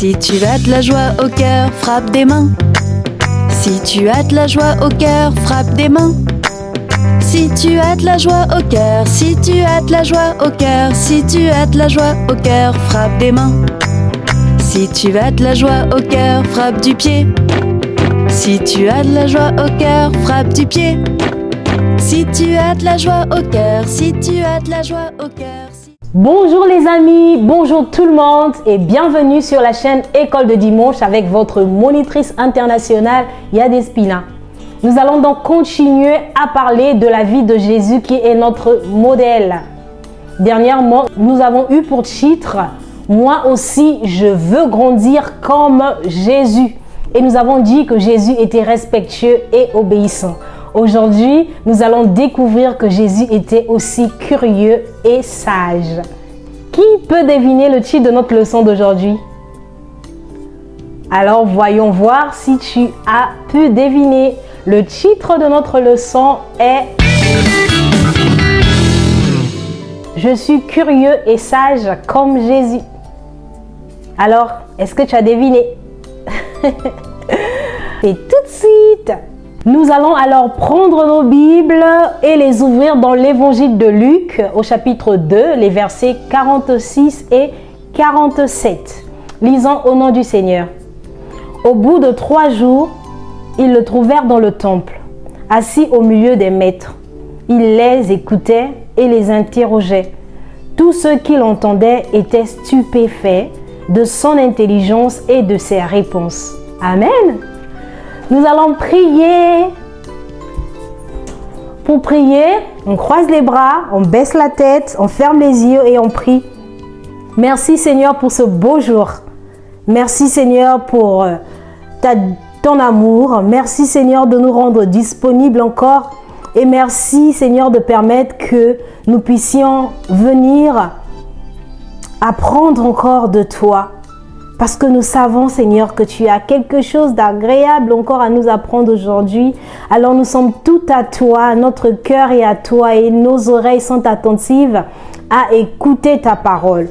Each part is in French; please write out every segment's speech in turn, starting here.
Si tu as de la joie au cœur, frappe des mains. Si tu as de la joie au cœur, frappe des mains. Si tu as de la joie au cœur, si tu as de la joie au cœur, si tu as de la joie au cœur, frappe des mains. Si tu as de la joie au cœur, frappe du pied. Si tu as de la joie au cœur, frappe du pied. Si tu as de la joie au cœur, si tu as de la joie au cœur. Bonjour les amis, bonjour tout le monde et bienvenue sur la chaîne École de Dimanche avec votre monitrice internationale Yadespina. Nous allons donc continuer à parler de la vie de Jésus qui est notre modèle. Dernièrement, nous avons eu pour titre « Moi aussi, je veux grandir comme Jésus ». Et nous avons dit que Jésus était respectueux et obéissant. Aujourd'hui, nous allons découvrir que Jésus était aussi curieux et sage. Qui peut deviner le titre de notre leçon d'aujourd'hui? Alors, voyons voir si tu as pu deviner. Le titre de notre leçon est « Je suis curieux et sage comme Jésus ». Alors, est-ce que tu as deviné? Et tout de suite, nous allons alors prendre nos Bibles et les ouvrir dans l'évangile de Luc au chapitre 2, les versets 46 et 47. Lisons au nom du Seigneur. Au bout de 3 jours, ils le trouvèrent dans le temple, assis au milieu des maîtres. Il les écoutait et les interrogeait. Tous ceux qui l'entendaient étaient stupéfaits de son intelligence et de ses réponses. Amen. Nous allons prier. Pour prier, on croise les bras, on baisse la tête, on ferme les yeux et on prie. Merci Seigneur pour ce beau jour. Merci Seigneur pour ton amour. Merci Seigneur de nous rendre disponibles encore. Et merci Seigneur de permettre que nous puissions venir apprendre encore de toi. Parce que nous savons, Seigneur, que tu as quelque chose d'agréable encore à nous apprendre aujourd'hui. Alors nous sommes tout à toi, notre cœur est à toi et nos oreilles sont attentives à écouter ta parole.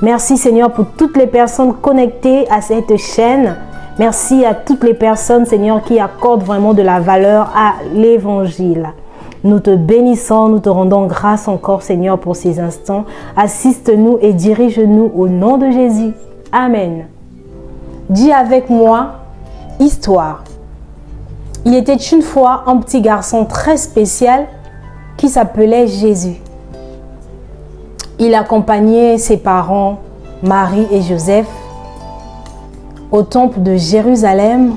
Merci, Seigneur, pour toutes les personnes connectées à cette chaîne. Merci à toutes les personnes, Seigneur, qui accordent vraiment de la valeur à l'évangile. Nous te bénissons, nous te rendons grâce encore, Seigneur, pour ces instants. Assiste-nous et dirige-nous au nom de Jésus. Amen. Dis avec moi, histoire. Il était une fois un petit garçon très spécial qui s'appelait Jésus. Il accompagnait ses parents, Marie et Joseph, au temple de Jérusalem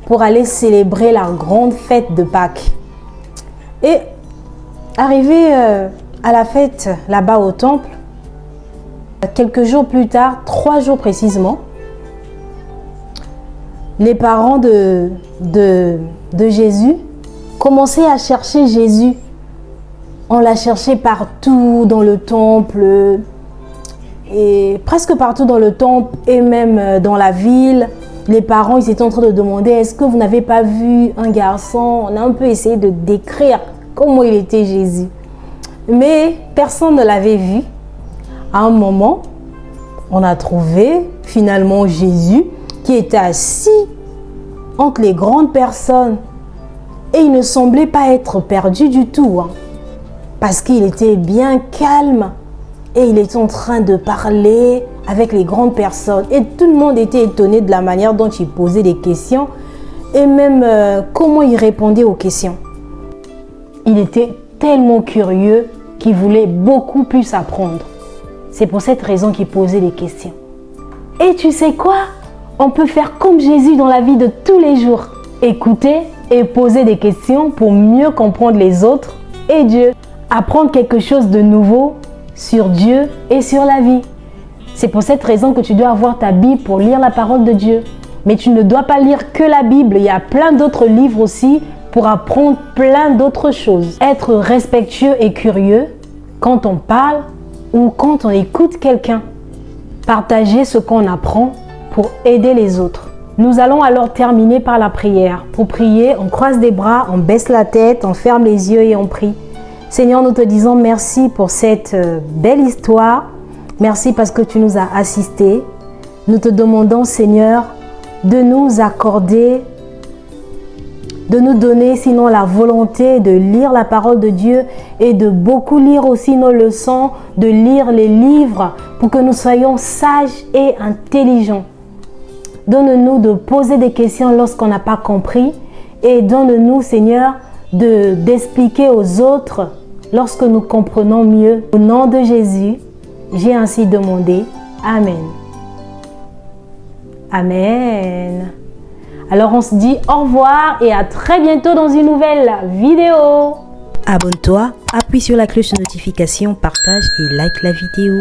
pour aller célébrer la grande fête de Pâques. Et arrivé à la fête là-bas au temple, quelques jours plus tard, 3 jours précisément, les parents de Jésus commençaient à chercher Jésus. On l'a cherché partout dans le temple, et presque partout dans le temple et même dans la ville. Les parents, ils étaient en train de demander, est-ce que vous n'avez pas vu un garçon? On a un peu essayé de décrire comment il était Jésus. Mais personne ne l'avait vu. À un moment, on a trouvé finalement Jésus qui était assis entre les grandes personnes. Et il ne semblait pas être perdu du tout, parce qu'il était bien calme et il était en train de parler avec les grandes personnes. Et tout le monde était étonné de la manière dont il posait des questions et même comment il répondait aux questions. Il était tellement curieux qu'il voulait beaucoup plus apprendre. C'est pour cette raison qu'il posait des questions. Et tu sais quoi? On peut faire comme Jésus dans la vie de tous les jours. Écouter et poser des questions pour mieux comprendre les autres et Dieu. Apprendre quelque chose de nouveau sur Dieu et sur la vie. C'est pour cette raison que tu dois avoir ta Bible pour lire la parole de Dieu. Mais tu ne dois pas lire que la Bible. Il y a plein d'autres livres aussi pour apprendre plein d'autres choses. Être respectueux et curieux quand on parle ou quand on écoute quelqu'un. Partager ce qu'on apprend pour aider les autres. Nous allons alors terminer par la prière. Pour prier, on croise les bras, on baisse la tête, on ferme les yeux et on prie. Seigneur, nous te disons merci pour cette belle histoire. Merci parce que tu nous as assistés. nous te demandons, Seigneur, de nous accorder, de nous donner sinon la volonté de lire la parole de Dieu et de beaucoup lire aussi nos leçons, de lire les livres pour que nous soyons sages et intelligents. Donne-nous de poser des questions lorsqu'on n'a pas compris et donne-nous, Seigneur, d'expliquer aux autres lorsque nous comprenons mieux. Au nom de Jésus, j'ai ainsi demandé. Amen. Amen. Alors on se dit au revoir et à très bientôt dans une nouvelle vidéo. Abonne-toi, appuie sur la cloche de notification, partage et like la vidéo.